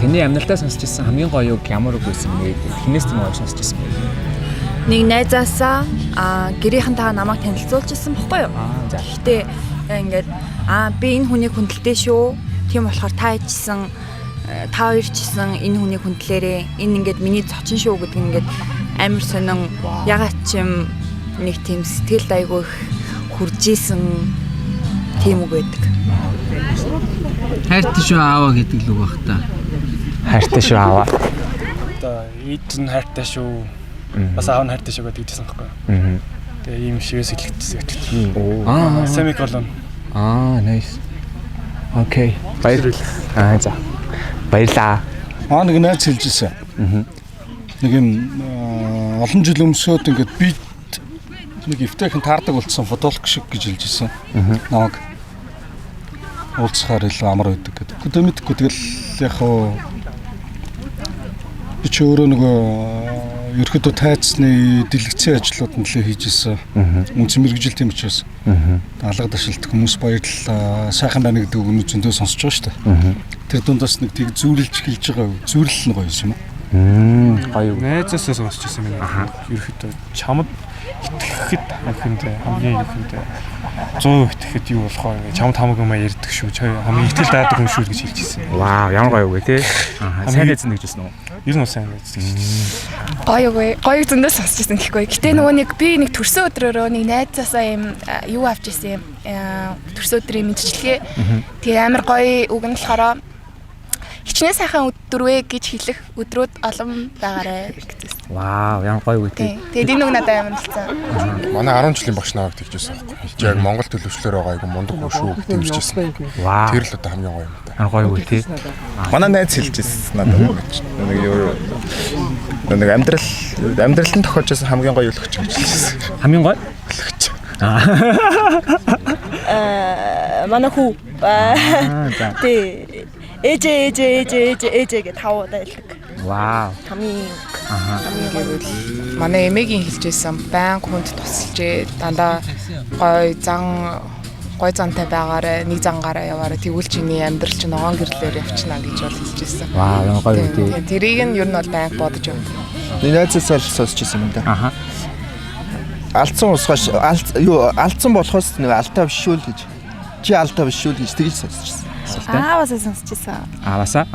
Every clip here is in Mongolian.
Тэний амьдралтаа сонсч ирсэн хамгийн гоё үг ямар үг байсан бэ? Хинээс тийм гоё сонсч ирсэн бэ? Нэг найзаасаа гэрийнхэнтэйгээ намайг танилцуулж ирсэн бохгүй юу? За. Гэхдээ ингээд би энэ хүнийг хүндэлтэй шүү. Тийм болохоор та ичсэн та хоёр ч гэсэн энэ хүнийг хүндлээрээ энэ ингээд миний зочин шүү гэдэг ингээд амар сонин ягаад ч юм нэг тийм сэтгэл айгүй хуржсэн тийм үг байдаг. Хайртай шүү аава гэдэг л үг бах та. Хайртай шүү аава. Одоо эд нь хайртай шүү. Бас аав нь хайртай шүү гэдэг хэлсэн байхгүй. Тэгээ ийм шивээс хэлчихсэн. Семиколон. Nice. Окей. Баярлалаа. За. Баярлаа. Нэг найз хэлжсэн. Нэг юм олон жил өмсөд ингээд би нэг эвтэйхэн таардаг болсон фотолог шиг гэж хэлжсэн. Намайг уулзахаар илүү амар байдаг гэдэг. Гэхдээ мэдхгүй тэгэл яг хоо би ч өөрөө нөгөө ерөөдөө тайцны дэлгэцийн ажлууд нэлээ хийжсэн. Үнэн мэрэгжил тийм учраас. Алга дашилт хүмүүс баярлалаа. Сайхан байна гэдэг үг зөндөө сонсож байгаа шүү дээ. Тэр дундаас нэг тийг зүрлж хэлж байгаа. Зүрлэл нь гоё юм уу? Гоё. Найзаасаа сонсч ирсэн юм. Ерөөдөө чамд итгэхэд хамгийн ихэнд 100% итгэхэд юу болох вэ? Чамд хамаг юм ярьдаг шүү. Хамгийн итгэл даадаг хүн шүү гэж хэлж ирсэн. Вау, ямар гоё үг те. Сайн эзэн гэж хэлсэн үү? Ер нь сайн эзэн. Гоё зөндөө сонсч ирсэн гэхгүй. Гэтэ нөгөө нэг би нэг төрсөн өдрөөрөө нэг найзаасаа юм юу авч ирсэн юм. Төрсөн өдрийн мэдчилгээ. Тэгээ амар гоё үг нь болохоор хичнээн сайхан өдрвэ гэж хэлэх өдрүүд олон байгаарэ гэсэн. Вау, ямар гоё үг те. Тэгээд энэ үг надад амар хэлсэн. Манай 10 жилийн багш наваг тэгжсэн байхгүй. Яг Монгол төлөвчлөөр байгаа айгу мундаг хүн шүү гэж хэлжсэн. Вау. Тэр л одоо хамгийн гоё юм да. Ямар гоё үг те. Манай найз хэлжсэн надад нэг амьдралтанд тохиолж байсан хамгийн гоё өлөгч гэж хэлжсэн. Хамгийн гоё өлөгч. Манай хүү. За. Тэ ээжээ гэ 5 удаа хэлдэг. Вау. Хамгийн Гэвэл манай эмээгийн хэлжсэн байнга хүнд тусалж дандаа гой зантай байгаарэ нэг зангаараа яваарэ тэгвэл чиний амьдрал чинь ногоон гэрлээр явчихна гэж бол хэлжсэн. Вау, ямар гоё үг те. Тэрийг нь ер нь бол байнга бодож явдаг. Найзаасаа сонсч ирсэн юм да. Алдсан усгаш алдсан болохоос нэг алдаа бишүүл гэж. Чи алдаа бишүүл гэж тэгж сонсч ирсэн. Ааваасаа сонсчихсан. Ааваасаа?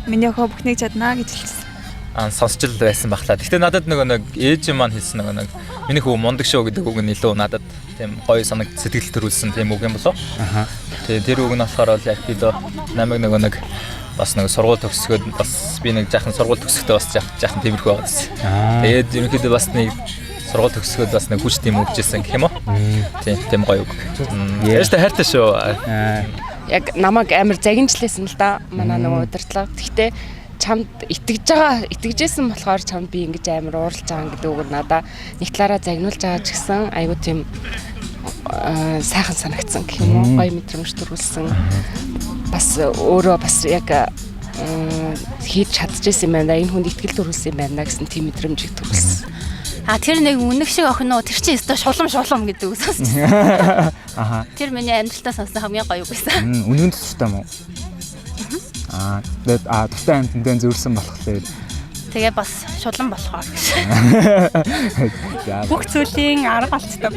Миний охин бүхнийг чаднаа гэж хэлсэн. Сонсчл байсан баглаа. Гэхдээ надад нэг ээж маань хэлсэн нэг миний хүү мундаг шүү гэдэг үг нь илүү надад тийм гоё санаг сэтгэл төрүүлсэн тийм үг юм болов. Тэгээ тэр үг нь болохоор яг билүү намайг нэг бас нэг сургууль төгсгөөд бас би нэг жаахан сургууль төгсөхдөө бас жаахан тиймэрхүү байгаас. Тэгээд ерөнхийдөө бас нэг сургууль төгсгөөд бас нэг хүч тийм өгчээсэн гэх юм уу? Тийм гоё үг. Яаж та хайртай шүү. Яг намайг амар загинжлээсэн л да манай нөгөө удирдлага. Гэхдээ чамд итгэжсэн болохоор чамд би ингэж амар уурлж байгаа гэдэг үг надаа нэг талаараа загнуулж байгаа ч гэсэн айгуу тийм сайхан санагдсан гэх юм уу? Гоё мэдрэмж төрүүлсэн. Бас өөрөө бас яг хийж чадчихсан юм байна. Энэ хүнд итгэл төрүүлсэн юм байна гэсэн тийм мэдрэмжийг төрүүлсэн. Тэр нэг үнэг шиг охин уу тэр чинь өстой шулам гэдэг үг сонсчихсан. Тэр миний амьдралтаа сонссон хамгийн гоё үг байсан. Үнэн төстэй юм уу? Тэгээд тустай амьтантай зөрсөн болохоор тэгээ бас шулам болохоор. Бүх зүйлийн арга алцдаг.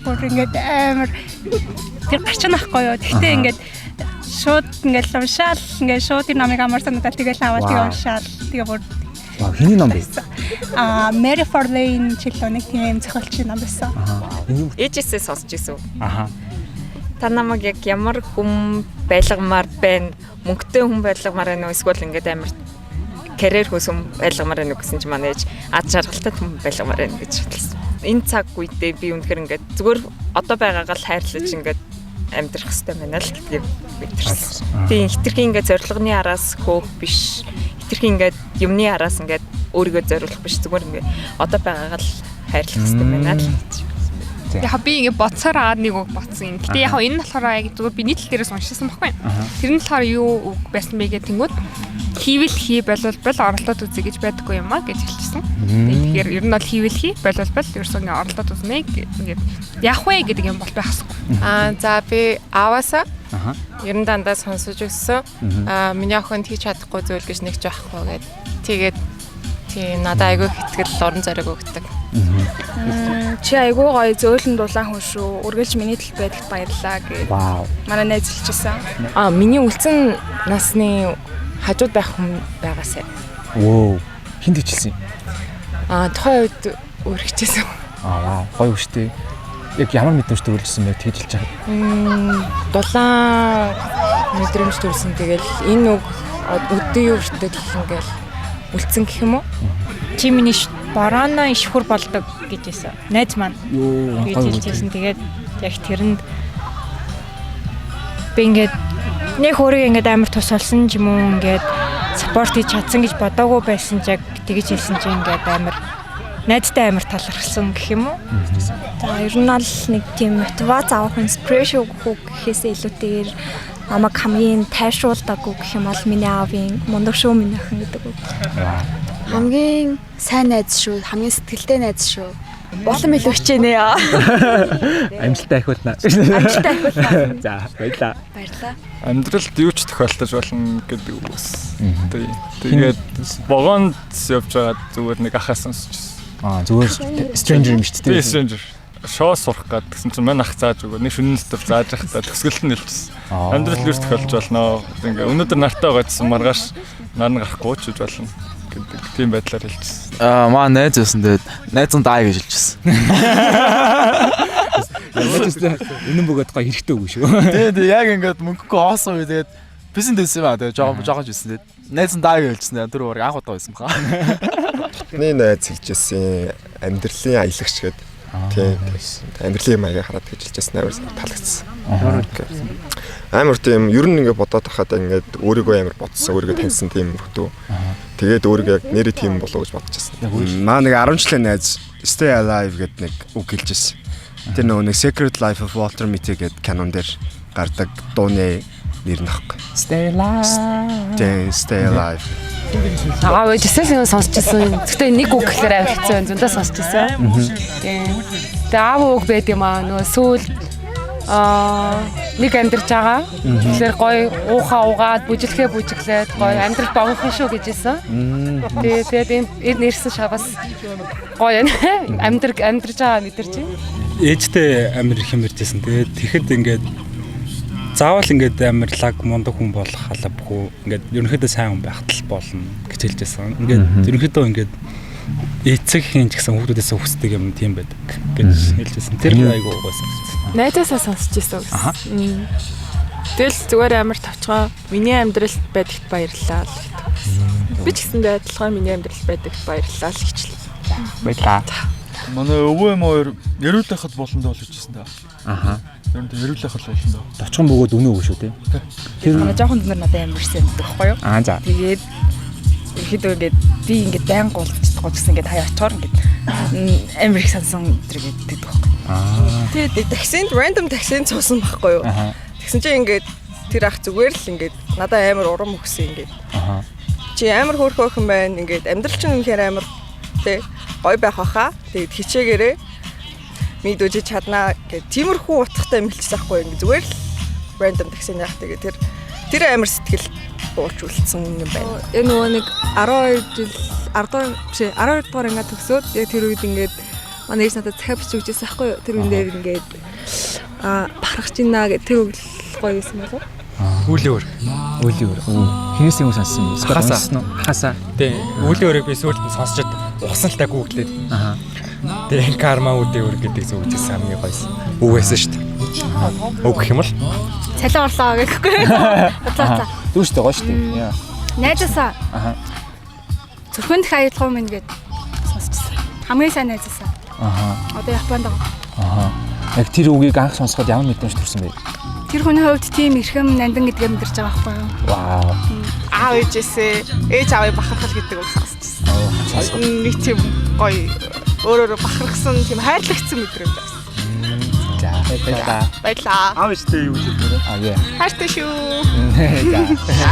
Бүр ингээд амар тэр гарчин ахгүй юу. Гэхдээ ингээд шууд ингээд уншаал ингээд шууд энэ намайг амар санагдал тэгэл аваад тэгээ уншаал. Тэгээ бүр хиний ном бэ? Mary Forlane чиглэлний тийм зохиолчийн ном байсан. Ээжээсээ сонсч ирсэн. Та намайг яг ямар хүн байлгамаар байна? Мөнгөтэй хүн байлгамаар байна уу? Эсвэл ингээд амар карьер хүс хүн байлгамаар байна уу гэсэн чинь манай ээж ад жаргалтай хүн байлгамаар байна гэж хэлсэн. Энэ цаг үедээ би үнэхээр ингээд зүгээр одоо байгаагаа л хайрлаж ингээд амьдрах хэрэгтэй байна л гэдгийг мэдэрсэн. Тийм хитрхи ингээд зорилгоны араас хөөх биш. Хитрхи ингээд юмны араас ингээд өөрийгөө зориулах биш. Зүгээр ингээд одоо байгаагаа л хайрлах хэрэгтэй байна л гэж. Яг би ингэ бодсоор аваад нэг үг бодсон юм. Гэтэ яг энэ нь болохоор яг зүгээр би нийт л дээрээс уншсан байхгүй. Тэр нь болохоор юу үг байсан бэ гэх тэнгууд хийвэл хий болвол оролдоод үзье гэж байдаггүй юм а гэж хэлчихсэн. Тэгэхээр ер нь бол хийвэл хий болвол ерөөсөө ингэ оролдоод үзнэ гэдэг. Яг вэ гэдэг юм бол байх хэвгүй. За би аваасаа Ер нь дандаа сонсож өгсөн. Миний охин хийж чадахгүй зүйл гэж нэг ч байхгүй гэд. Тэгээд тийм надад айгүй хэтгэл орон зориг өгдөг. Чи айгүй гоё зөөлөн дулаан хүн шүү. Үргэлж миний тал байдагт баярлалаа гэж. Манай найз хэлчихсэн. Миний үлдсэн насны хажууд байх хүн байгаасай. Хинт хичилсэн? Тухайн үед өргөжчихсэн. Гоё үштэй. Яг ямар мэдрэмж төрүүлсэн бэ тэгж хэлж байгаа. Дулаан мэдрэмж төрүүлсэн. Тэгэл энэ үг өдөө юу өртөл ингээл үлдсэн гэх юм уу? Чи миний борооно ишхүр болдог гэж хэлсэн. Найз маань. Гэж хэлсэн. Тэгээд яг тэрэнд би ингээд нэг өөрийг ингээд амар тус олсон ч юм уу ингээд спорт хийж чадсан гэж бодоогүй байсан ч яг тэгж хэлсэн чи ингээд амар найзтай амар талархсан гэх юм уу? За ер нь л нэг тийм мотивац авах инспирэшн өгөх гэхээсээ илүүтэйгээр намайг хамгийн тайшруулдаггүй гэх юм бол миний аавын мундаг шүү миний охин гэдэг үг. Хамгийн сайн найз шүү, хамгийн сэтгэлтэй найз шүү. Болон илүү хичээнэ яа. Амжилттай ахиулнаа. Амжилттай ахиулнаа. За, баярлаа. Баярлаа. Амьдралд юу ч тохиолдож болно гэдэг үгс. Тэгээд богонд явж байгаа зүгээр нэг ахаас сонсчихсон. Зүгээр stranger юм шүү дээ. Stranger. Шоо сурах гэсэн чинь мань ах зааж өгөө. Нэг шүнэн дотор зааж байхдаа төгсгөлт нь хэлчихсэн. Амьдрал юу ч тохиолдож болно. Ингээ өнөөдөр нартай байгаадсан маргааш нар нь гарахгүй ч гэж болно гэдэг тийм байдлаар хэлчихсэн. Маа найз байсан тэгээд найз нь даа гэж хэлчихсэн. Үнэн бөгөөд гоё хэрэгтэй үгүй шүү. Тэгээд яг ингээд мөнгөгүй хоосон үе тэгээд бисэнд байсан юм аа. Тэгээд жоохон жисэн тэгээд найз нь даа гэж хэлсэн. Тэр өөр анх удаа байсан баа. Миний найз хэлжсэн амьдралын аялагч гэдэг. Тийм. Амьдралын маягаар хараад гэж хэлжсэн амар таалагдсан. Амар тийм ер нь ингээд бодоод байхад ингээд өөрийгөө амар бодсон, өөрийгөө таньсан тийм хөтөө. Тэгээд өөрийгөө яг нэрээ тийм болов гэж бодчихсон. Маа нэг 10 жилийн найз Stay Alive гэдэг нэг үг хэлжсэн. Тэр нөгөө нэг Secret Life of Walter Mitty гэдэг кинон дээр гардаг дууны нэр нөхгүй. Stay Alive. Stay Alive. Аа жишээ сонсчихсан. Гэхдээ нэг үг гэхээр амар хэцүү зөндөө сонсчихсан. Тэгээ аав үг байд юм аа нөгөө сүүл нэг амьдарч байгаа. Тэгэхээр гоё уухаа угаад бүжиглэхээ бүжиглээд гоё амьдрал богино шүү гэжсэн. Тэгээд энэ нэрсэн шавас гоё амьдарч байгаа мэдэрч байна. Ээжтэй амир их юмэрчсэн. Тэгээд тэгэхэд ингээд заавал ингээд амирлаг мундаг хүн болох халбгүй ингээд ерөнхийдөө сайн хүн байхад л болно гэж хэлжсэн. Ингээд ерөнхийдөө ингээд эцэгхийн ч гэсэн хүүхдүүдээс хүсдэг юм тийм байдаг гэж хэлжсэн. Тэр айгуу угаасан. Найзаасаа сонсч ирсэн гэсэн. Тэгэл зүгээр амар тавчгаа миний амьдралд байдагт баярлалаа л гэдэг. Би ч гэсэндээ адилхан миний амьдралд байдагт баярлалаа л гэчлээ. Баярлаа. Манай өвөө юм хоёр ярүүлэх хад болондоо л хийжсэн даа. Ер нь ярүүлэх хад болондоо. Товчхон бөгөөд өнөө өгөө шүү дээ. Тэр манай жоохон дүнэр надад амарсан гэдэг байхгүй юу? За. Тэгээд ихэдөө ингээд би ингээд байнга уулзчихдаг гэсэн ингээд хаяа очоор ингээд амар их сансан өдр гэдэг байхгүй. Тэгээд таксинд random таксинд цуусан байхгүй юу? Тэгсэн чинь ингээд тэр ах зүгээр л ингээд надад амар урам өгсөн ингээд. Чи амар хөөрхөн байна ингээд амьдрал чинь үнэхээр амар тий гой байх баха. Тэгээд хичээгээрээ мэдүүж чаднаа гэх тиймэрхүү утгатай юм хэлчихсэн байхгүй ингээд зүгээр л random таксинд яах тэгээд тэр амар сэтгэл уулж үлдсэн юм байна. Энэ нөгөө нэг 12 дугаар ингээд төгсөөд яг тэр үед ингээд манай ээж надад захиа бичиж өгчээсэн байхгүй юу? Тэр үн дээр ингээд бахархаж байна гэх тэр үг гоё байсан болов уу? Үлийн өөр. Хинээс юм сонссон юм. Хасаа. Тий. Үлийн өөрийг би сүүлд нь сонсчод ухсантай гүглээд. Тэгээ карма үдээ өөр гэдэг зүг үзсэн хамгийн гойсон. Үг байсан шүү дээ. Үг гэх юм бол цалин орлоо гэхгүй. За. Дүүштэй гоё шүү дээ. Найзаасаа. Зөвхөн их аялал минь гээд сонсчихсан. Хамгийн сайн найзаасаа. Одоо Японд байгаа. Яг тэр үгийг анх сонсоход ямар мэдрэмж төрсөн бэ? Тэр хүний хувьд тийм эрхэм нандин гэдгээ мэдэрч байгаа байхгүй юу? Вау. Аав ээж аавыг бахархал гэдэг үг сонсчихсан. Нэг тийм гоё өөрөөрөө бахархсан тийм хайрлагдсан мэдрэмж байсан. За баярлаа. Баярлаа. Аав ээжтэй юу гэж хэлдэг вэ? Хайртай шүү. За.